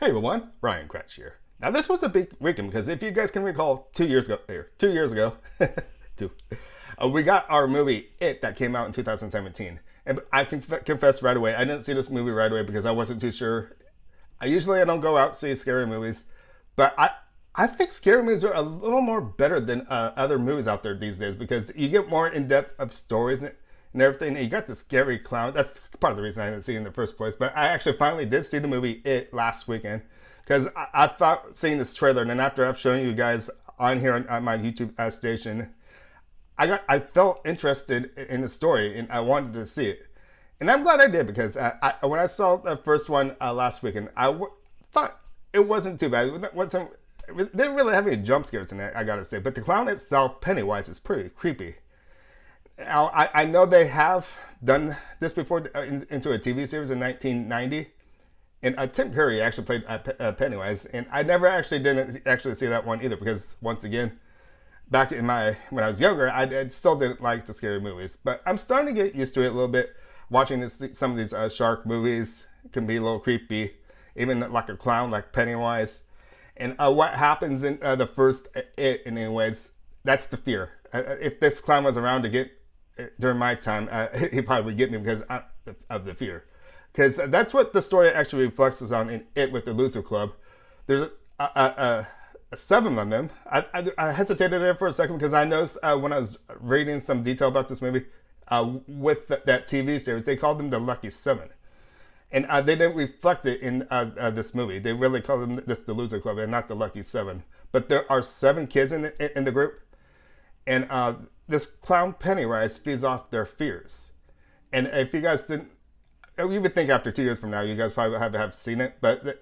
Hey everyone, Ryan Kretsch here. Now this was a big weekend because if you guys can recall, 2 years ago, two, we got our movie It that came out in 2017. And I can confess right away, I didn't see this movie right away because I wasn't too sure. I don't go out and see scary movies, but I think scary movies are a little more better than other movies out there these days because you get more in depth of stories and everything. And you got the scary clown. That's part of the reason I didn't see it in the first place. But I actually finally did see the movie It last weekend because I thought seeing this trailer, and then after I've shown you guys on here on my YouTube station, I felt interested in the story and I wanted to see it. And I'm glad I did because when I saw the first one last weekend, thought it wasn't too bad. It didn't really have any jump scares in it, I gotta say. But the clown itself, Pennywise, is pretty creepy. Now, I know they have done this before into a TV series in 1990. And Tim Curry actually played Pennywise. And I never didn't see that one either because, once again, back when I was younger, I still didn't like the scary movies. But I'm starting to get used to it a little bit. Watching some of these shark movies can be a little creepy. Even like a clown like Pennywise. And what happens in the first It, in any ways, that's the fear. If this clown was around to get during my time, he probably would get me because of the fear. Because that's what the story actually reflects on in It with the Loser Club. There's seven of them. I hesitated there for a second because I noticed when I was reading some detail about this movie, with that TV series, they called them the Lucky Seven. And they didn't reflect it in this movie. They really call them this the Loser Club and not the Lucky Seven. But there are seven kids in the group. And this clown Pennywise feeds off their fears. And if you guys didn't, you would think after 2 years from now, you guys probably have seen it. But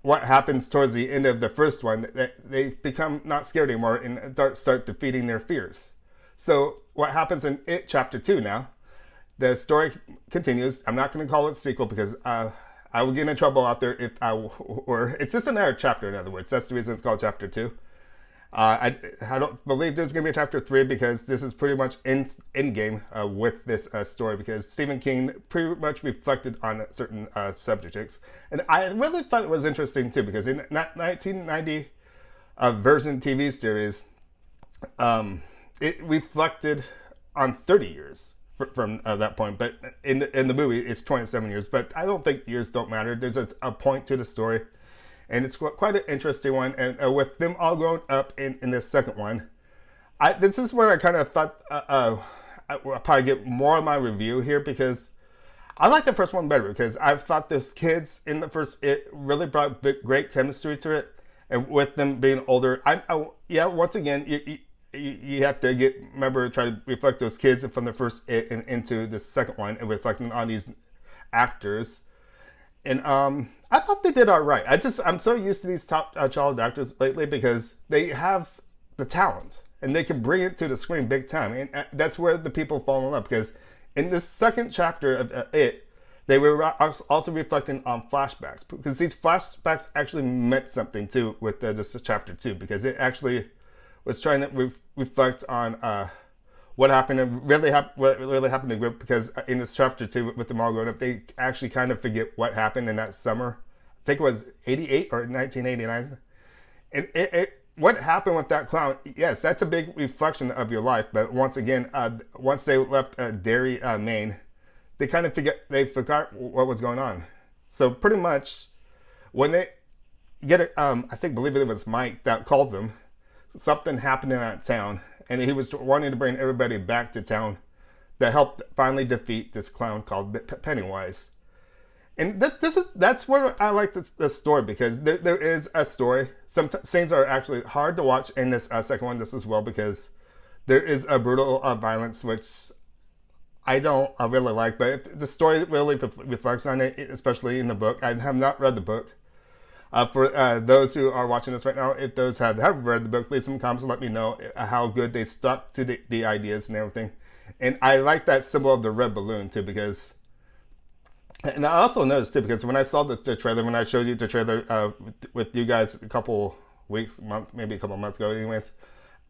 what happens towards the end of the first one, they become not scared anymore and start defeating their fears. So what happens in It Chapter 2 now, the story continues. I'm not going to call it sequel because I will get in trouble out there if I were. It's just another chapter, in other words. That's the reason it's called Chapter 2. I don't believe there's going to be a Chapter 3 because this is pretty much in game with this story because Stephen King pretty much reflected on certain subjects. And I really thought it was interesting too because in that 1990 version TV series, it reflected on 30 years from that point. But in the movie, it's 27 years. But I don't think years don't matter. There's a point to the story. And it's quite an interesting one. And with them all growing up in this second one, this is where I kind of thought I'll probably get more of my review here because I like the first one better because I thought those kids in the first It really brought great chemistry to it. And with them being older, once again, you have to try to reflect those kids from the first It and into the second one and reflecting on these actors. And I thought they did all right. I'm so used to these top child actors lately because they have the talent and they can bring it to the screen big time. And that's where the people fall in love because in this second chapter of It, they were also reflecting on flashbacks because these flashbacks actually meant something too with this chapter 2 because it actually was trying to reflect on what happened and what really happened to the group because in this chapter 2 with them all growing up, they actually kind of forget what happened in that summer. I think it was 88 or 1989. And what happened with that clown, yes, that's a big reflection of your life. But once again, once they left Derry, Maine, they kind of forgot what was going on. So pretty much when they get it, believe it was Mike that called them, something happened in that town. And he was wanting to bring everybody back to town that helped finally defeat this clown called Pennywise. And that's where I like this story because there is a story. Some scenes are actually hard to watch in this second one just as well because there is a brutal violence which I really like. But the story really reflects on it, especially in the book. I have not read the book. For those who are watching this right now, if those have read the book, leave some comments and let me know how good they stuck to the ideas and everything. And I like that symbol of the red balloon too because, and I also noticed too because when I saw the trailer, when I showed you the trailer with you guys a couple weeks, maybe a couple months ago anyways,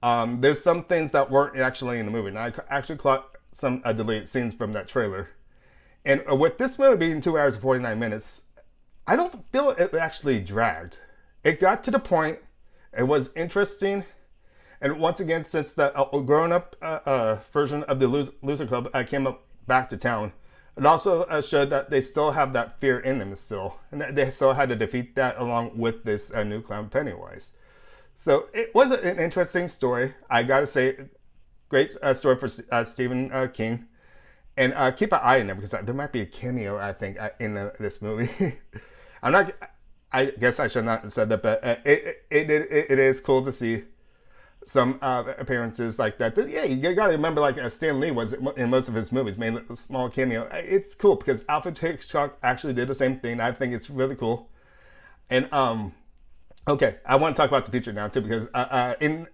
there's some things that weren't actually in the movie. And I actually caught some deleted scenes from that trailer. And with this movie being 2 hours and 49 minutes, I don't feel it actually dragged. It got to the point, it was interesting, and once again, since the grown-up version of the Loser Club came up back to town, it also showed that they still have that fear in them still, and that they still had to defeat that along with this new clown Pennywise. So it was an interesting story. I gotta say, great story for Stephen King. And keep an eye on it because there might be a cameo, I think, in this movie. I'm not. I guess I should not have said that, but it is cool to see some appearances like that. Yeah, you gotta remember, like Stan Lee was in most of his movies, made a small cameo. It's cool because Alfred Hitchcock actually did the same thing. I think it's really cool. And okay, I want to talk about the future now too because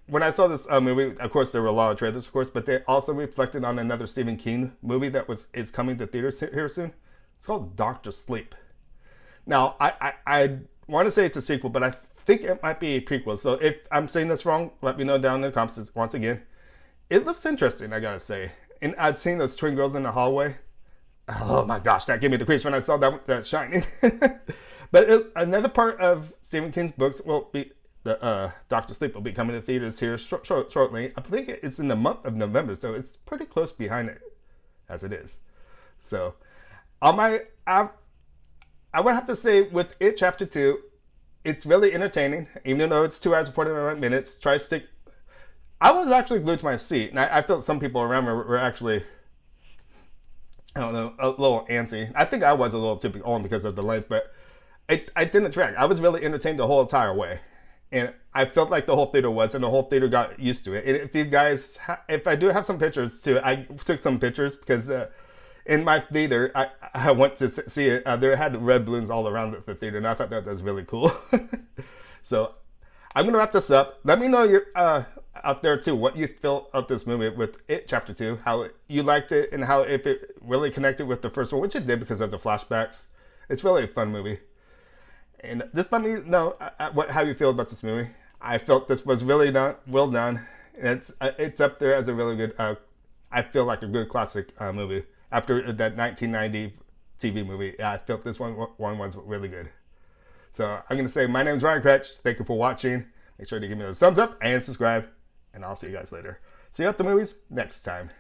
when I saw this movie, of course there were a lot of trailers, of course, but they also reflected on another Stephen King movie that is coming to theaters here soon. It's called Doctor Sleep. Now I want to say it's a sequel, but I think it might be a prequel. So if I'm saying this wrong, let me know down in the comments once again. It looks interesting, I gotta say. And I'd seen those twin girls in the hallway. Oh my gosh, that gave me the creeps when I saw that Shining. But another part of Stephen King's books will be the Doctor Sleep will be coming to theaters here shortly. I think it's in the month of November, so it's pretty close behind it as it is. So, I would have to say with it Chapter 2, it's really entertaining, even though it's 2 hours and 49 minutes. Try to stick. I was actually glued to my seat, and I felt some people around me were actually, I don't know, a little antsy. I think I was a little too on because of the length, but I didn't drag. I was really entertained the whole entire way. And I felt like the whole theater was, and the whole theater got used to it. And if you guys, if I do have some pictures too, I took some pictures because in my theater, I went to see it. There had red balloons all around the theater, and I thought that was really cool. So I'm going to wrap this up. Let me know you're out there too, what you felt of this movie with It Chapter 2, how you liked it, and how if it really connected with the first one, which it did because of the flashbacks. It's really a fun movie. And just let me know how you feel about this movie. I felt this was really well done. It's up there as a really good, I feel like a good classic movie. After that 1990 TV movie, I felt this one was really good. So I'm going to say my name is Ryan Kretsch. Thank you for watching. Make sure to give me a thumbs up and subscribe. And I'll see you guys later. See you at the movies next time.